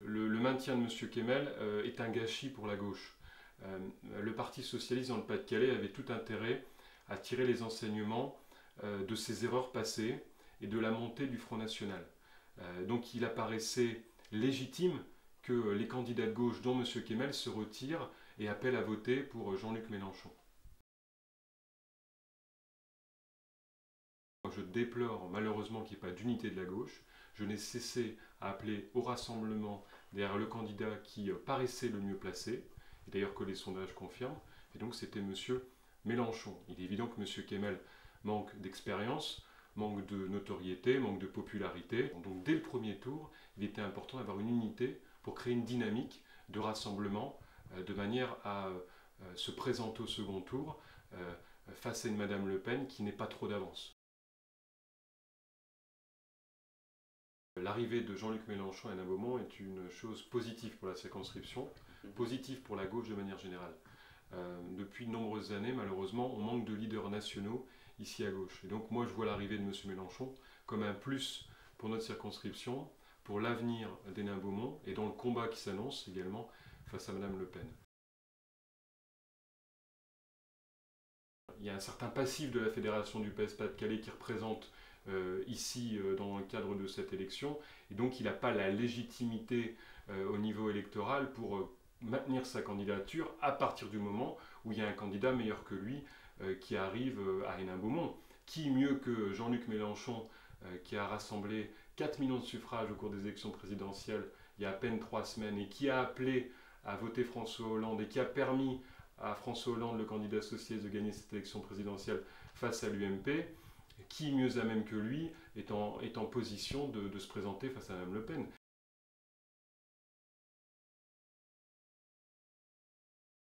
Le maintien de M. Kemmel est un gâchis pour la gauche. Le Parti socialiste dans le Pas-de-Calais avait tout intérêt à tirer les enseignements de ses erreurs passées et de la montée du Front National. Donc il apparaissait légitime que les candidats de gauche, dont M. Kemmel, se retirent et appellent à voter pour Jean-Luc Mélenchon. Je déplore malheureusement qu'il n'y ait pas d'unité de la gauche. Je n'ai cessé à appeler au rassemblement derrière le candidat qui paraissait le mieux placé, et d'ailleurs que les sondages confirment, et donc c'était M. Mélenchon. Il est évident que M. Kemmel manque d'expérience, manque de notoriété, manque de popularité. Donc dès le premier tour, il était important d'avoir une unité pour créer une dynamique de rassemblement de manière à se présenter au second tour face à une Madame Le Pen qui n'est pas trop d'avance. L'arrivée de Jean-Luc Mélenchon à Hénin-Beaumont est une chose positive pour la circonscription, positive pour la gauche de manière générale. Depuis de nombreuses années, malheureusement, on manque de leaders nationaux ici à gauche. Et donc moi, je vois l'arrivée de M. Mélenchon comme un plus pour notre circonscription, pour l'avenir d'Hénin-Beaumont et dans le combat qui s'annonce également face à Mme Le Pen. Il y a un certain passif de la Fédération du PS Pas-de-Calais qui représente ici dans le cadre de cette élection, et donc il n'a pas la légitimité au niveau électoral pour maintenir sa candidature à partir du moment où il y a un candidat meilleur que lui qui arrive à Hénin-Beaumont. Qui mieux que Jean-Luc Mélenchon qui a rassemblé 4 millions de suffrages au cours des élections présidentielles il y a à peine 3 semaines et qui a appelé à voter François Hollande et qui a permis à François Hollande, le candidat socialiste, de gagner cette élection présidentielle face à l'UMP, qui mieux à même que lui est en position de se présenter face à Mme Le Pen.